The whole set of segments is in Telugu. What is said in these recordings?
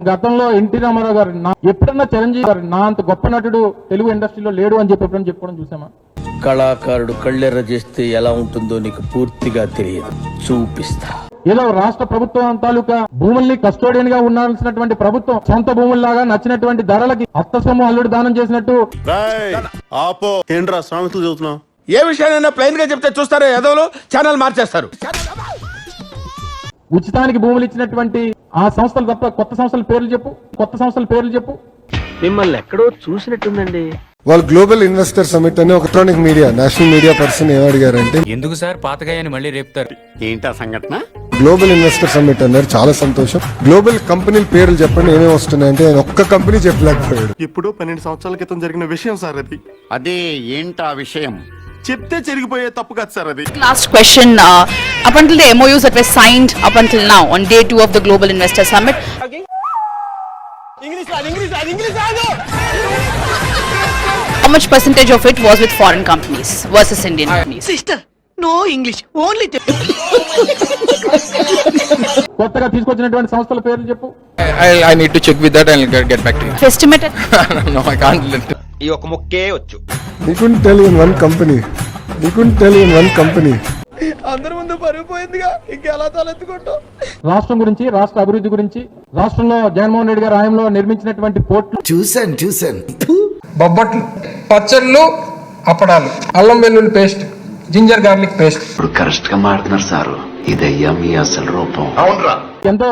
గతంలో ఎన్టీ రామారావు గారు ఎప్పుడన్నా చిరంజీవి గారు నా అంత గొప్ప నటుడు తెలుగు ఇండస్ట్రీలో లేడు అని చెప్పి ఎప్పుడన్నా చెప్పుకోవడం చూసామా? కళాకారుడు కళ్ళెర్ర చేస్తే ఎలా ఉంటుందో నీకు పూర్తిగా తెలియదు, చూపిస్తా. ఏదో రాష్ట్ర ప్రభుత్వం తాలూకా భూముల్ని కస్టోడియన్ గా ఉండాల్సినటువంటి ప్రభుత్వం సొంత భూముల్లాగా నచ్చినటువంటి ధరలకి అత్త సొమ్ము అల్లుడు దానం చేసినట్టు ఏ విషయాన్ని ప్లెయిన్ గా చెప్తే చూస్తారే ఎదవలు ఛానల్ మార్చేస్తారు. ఉచితానికి భూములు ఇచ్చినటువంటి ఆ సంస్థలు తప్ప కొత్త సంస్థల పేర్లు చెప్పు. మిమ్మల్ని ఎక్కడో చూసినట్టుందండి. వాళ్ళు గ్లోబల్ ఇన్వెస్టర్ సమిట్ అని electronic media national media person ఏమడిగారంటే, ఎందుకు సార్ పాతగాయని మళ్ళీ రేపుతారు? ఏంటా సంఘటన? గ్లోబల్ ఇన్వెస్టర్ సమిట్ అన్నారు. చాలా సంతోషం. గ్లోబల్ కంపెనీల పేర్లు చెప్పండి ఏమేమి వస్తున్నాయంటే ఆయన ఒక్క కంపెనీ చెప్పలేకపోయాడు. ఇప్పుడు 12 సంవత్సరాల క్రితం జరిగిన విషయం సార్ అది. అదే ఏంటా విషయం? చెప్తే చెరిగిపోయే తప్పు కాదు సార్ అది. Last question, up until the MOUs that were signed up until now on day 2 of the Global Investor Summit, how much percentage of it was with foreign companies versus Indian companies? Sister, no English, only కొత్తగా తీసుకొచ్చినటువంటి సంస్థల పేర్లు చెప్పు. I need to check with that and get back to you. Estimated. No, I can't. ఈ ఒక ముక్కే వచ్చు. We couldn't tell you in one company. అందరి ముందు పరిగిపోయిందిగా, ఇంకెలా తలెత్తుకుంటాం? రాష్ట్రం గురించి, రాష్ట్ర అభివృద్ధి గురించి, రాష్ట్రంలో జగన్మోహన్ రెడ్డి గారి హయాంలో నిర్మించినటువంటి పోర్టులు చూసాను బొబ్బట్లు, పచ్చళ్ళు, అప్పడాలు, అల్లం వెల్లుల్లి పేస్ట్, జింజర్ గార్లిక్ పేస్ట్. ఇప్పుడు కరెక్ట్ గా మారుతున్నారు సారు. ఇదయ్యా మీ అసలు రూపం. అవునరా? ఎంతో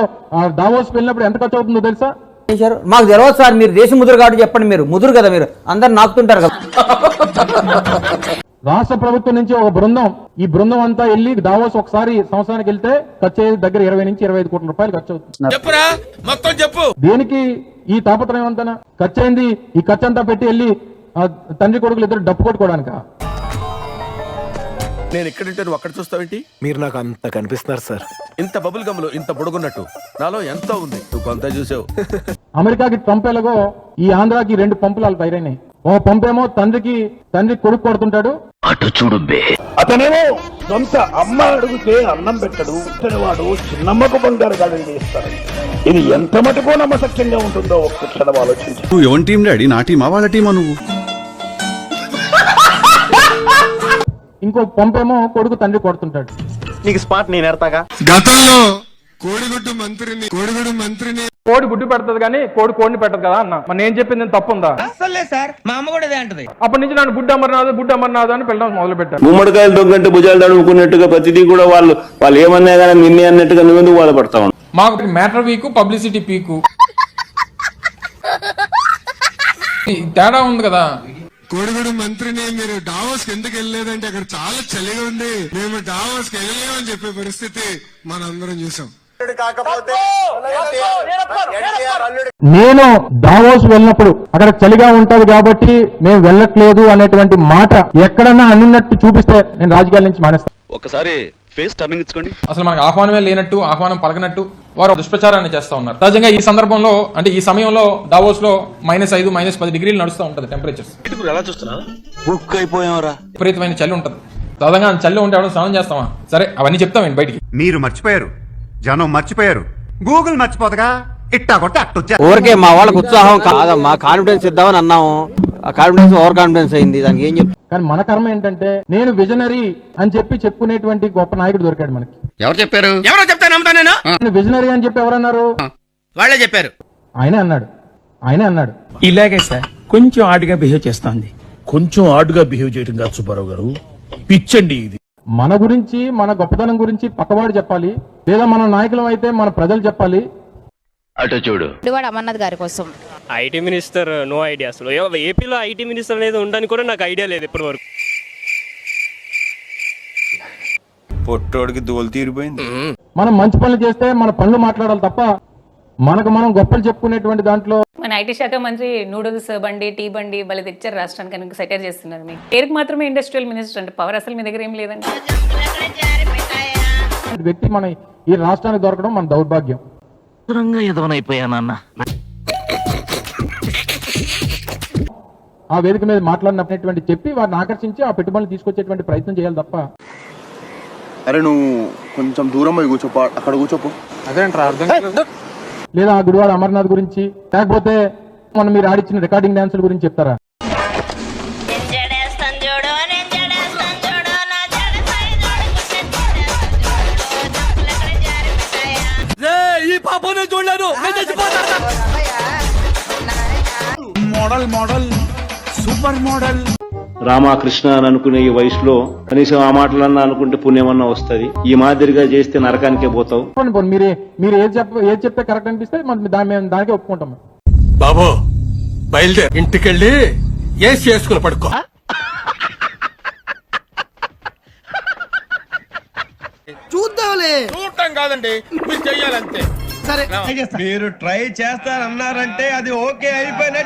దావోస్ వెళ్ళినప్పుడు ఎంత ఖర్చు అవుతుందో తెలుసా? మాకు తెలియదు సార్, మీరు దేశ ముదురు కాబట్టి చెప్పండి. మీరు ముదురు కదా, మీరు అందరు నాకుతుంటారు కదా. రాష్ట్ర ప్రభుత్వం నుంచి ఒక బృందం, ఈ బృందం అంతా వెళ్ళి దావోస్ ఒకసారి సంవత్సరానికి వెళ్తే ఖర్చు అయ్యేది దగ్గర 20 నుంచి 25 కోట్ల రూపాయలు ఖర్చు అవుతుంది. చెప్పురా, మొత్తం చెప్పు. దేనికి ఈ తాపత్రయం అంతా? ఖర్చు అయింది ఈ ఖర్చు అంతా పెట్టి వెళ్ళి తండ్రి కొడుకులు ఇద్దరు డప్పు కొట్టుకోవడానిక? నేను ఎక్కడంటే నువ్వు అక్కడ చూస్తావేంటి? మీరు నాకు అంత కనిపిస్తున్నారు సార్. ఇంత బబుల్ గమ్లో ఇంత బుడగున్నట్టు నాలో ఎంతో ఉంది, నువ్వు కొంత చూసావు. అమెరికాకి పంప్ ఎలాగో ఈ ఆంధ్రాకి 2 పంపులు వాళ్ళు తయారైనాయి. ఓ పంపేమో తండ్రి కొడుకు కొడుతుంటాడు. అటు చూడు బే. అతనేమో సొంత అమ్మ అడిగితే అన్నం పెట్టడు, వాడు చిన్నమ్మకు బంగారు గాలి వేస్తాడు. ఇది ఎంత మటుకో నమ్మసక్యంగా ఉంటుందో ఒక్క క్షణం ఆలోచించి. నువ్వు ఎవరి టీం డాడీ? నా టీమా వాళ్ళ టీమా నువ్వు? ఇంకో పంపేమో కొడుకు తండ్రి కొడుతుంటాడు. నీకు స్పాట్ నేను ఎడతాగా. గతంలో కోడిగుడ్డు మంత్రిని కోడి గుడ్డు పెడతది కానీ కోడిని పెట్టదు కదా అన్న. మరి నేను చెప్పింది తప్పుందా? అసలే సార్, మా అమ్మ కూడా అదే అంటది. అప్పటి నుంచి నన్ను గుడ్డు అమర్నాథ్ అని పిల్లడం మొదలు పెట్టారు. గుమ్మడికాయలు దొంగంటే భుజాలు తడుముకున్నట్టుగా ప్రతిదీ కూడా వాళ్ళు ఏమన్నా కానీ నిన్నే అన్నట్టుగా నువ్వెందుకు బాధపడతా ఉన్నావు? మాకు మ్యాటర్ వీకు, పబ్లిసిటీ పీకు తేడా ఉంది కదా. కోడిగుడు మంత్రిని మీరు డావోస్ కి ఎందుకు వెళ్ళలేదంటే అక్కడ చాలా చలిగా ఉంది, మేము డావోస్ కి వెళ్ళలేమని చెప్పే పరిస్థితి మనందరం చూసాం. నేను దావోస్ వెళ్ళినప్పుడు అక్కడ చలిగా ఉంటది కాబట్టి మేము వెళ్ళట్లేదు అనేటువంటి మాట ఎక్కడన్నా అన్నట్టు చూపిస్తే నేను రాజకీయాల నుంచి మానేస్తాను. ఒకసారి ఫేస్ టర్నింగ్ ఇచ్చుకోండి. అసలు మనకు ఆహ్వానమే లేనట్టు, ఆహ్వానం పలకనట్టు వారు దుష్ప్రచారాన్ని చేస్తా ఉన్నారు. సహజంగా ఈ సందర్భంలో, అంటే ఈ సమయంలో దావోస్ లో -5, -10 డిగ్రీలు నడుస్తూ ఉంటది టెంపరేచర్స్. ఎలా చూస్తున్నా? విపరీతమైన చలి ఉంటది. సహజంగా చలి ఉంటే ఎవరైనా స్నానం చేస్తామా? సరే, అవన్నీ చెప్తామండి బయటికి. మీరు మర్చిపోయారు, జనం మర్చిపోయారు, గూగుల్ మర్చిపోతగా. ఇట్టా కొట్టి అట్టొచ్చా. ఊరికే మా వాళ్ళకి ఉత్సాహం కాదమ్మా, కాన్ఫిడెన్స్ ఇద్దామని అన్నాము. ఆ కాన్ఫిడెన్స్ ఓవర్ కాన్ఫిడెన్స్ అయింది. దానికి ఏం చెప్తాం? కానీ మన కర్మ ఏంటంటే నేను విజనరీ అని చెప్పి చెప్పుకునేటువంటి గొప్ప నాయకుడు దొరికాడు మనకి. ఎవరు చెప్పారు? ఎవరో చెప్తే నమ్ముతా నేను. విజనరీ అని చెప్పి ఎవరన్నారు? వాళ్ళే చెప్పారు. ఆయనే అన్నాడు. ఇలాగే సార్ కొంచెం ఆడుగా బిహేవ్ చేస్తోంది. కొంచెం ఆడుగా బిహేవ్ చేయడం కాదు సుబ్బారావు గారు, పిచ్చండి ఇది. మన గురించి, మన గొప్పతనం గురించి పక్కవాడు చెప్పాలి, లేదా మన నాయకులం అయితే మన ప్రజలు చెప్పాలి. అటు చూడు. అమర్నాథ్ గారి కోసం ఐటీ మినిస్టర్ నో ఐడియా. అసలు ఏపీలో ఐటీ మినిస్టర్ అనేది ఉండడానికి కూడా నాకు ఐడియా లేదు ఇప్పటి వరకు. పొట్టోడికి దోలు తీరిపోయింది. మనం మంచి పనులు చేస్తే మన పనులు మాట్లాడాలి తప్ప మనకు మనం గొప్పలు చెప్పుకునేటువంటి దాంట్లో. మన ఐటీ శాఖ మంత్రి నూడిల్స్ బండి, టీ బండి బలి తెచ్చారు రాష్ట్రానికి, సెటైర్ చేస్తున్నారు. మీ పేరుకి మాత్రమే ఇండస్ట్రియల్ మినిస్టర్ అంటే పవర్ అసలు మీ దగ్గర ఏం లేదండి. వ్యక్తి మన ఈ రాష్ట్రానికి దొరకడం మన దౌర్భాగ్యం. ఎదవనైపోయానన్న. ఆ వేదిక మీద మాట్లాడినటువంటి చెప్పి వారిని ఆకర్షించి ఆ పెట్టుబడులు తీసుకొచ్చేటువంటి ప్రయత్నం చేయాలి తప్ప. అరే నువ్వు కొంచెం దూరం పోయి కూర్చోపో, అక్కడ కూర్చోపో. అదేంట్రా అర్థం లేదా ఆ గుడివాడ అమర్నాథ్ గురించి, లేకపోతే మొన్న మీరు ఆడిచ్చిన రికార్డింగ్ డాన్సుల గురించి చెప్తారా? Model super model. రామకృష్ణ అని అనుకునే ఈ వయసులో కనీసం ఆ మాటలన్నా అనుకుంటే పుణ్యమన్నా వస్తుంది. ఈ మాదిరిగా చేస్తే నరకానికే పోతావు. మీరు ఏది చెప్తే కరెక్ట్ అనిపిస్తే మేము దానికే ఒప్పుకుంటాం. బాబు బయలుదేరి ఇంటికెళ్ళి ఏసి చేసుకుని పడుకో. చూద్దాంలే. చూడటం కాదండి, మీరు చెయ్యాలంతే. సరే మీరు ట్రై చేస్తారన్నారంటే అది ఓకే అయిపోయిన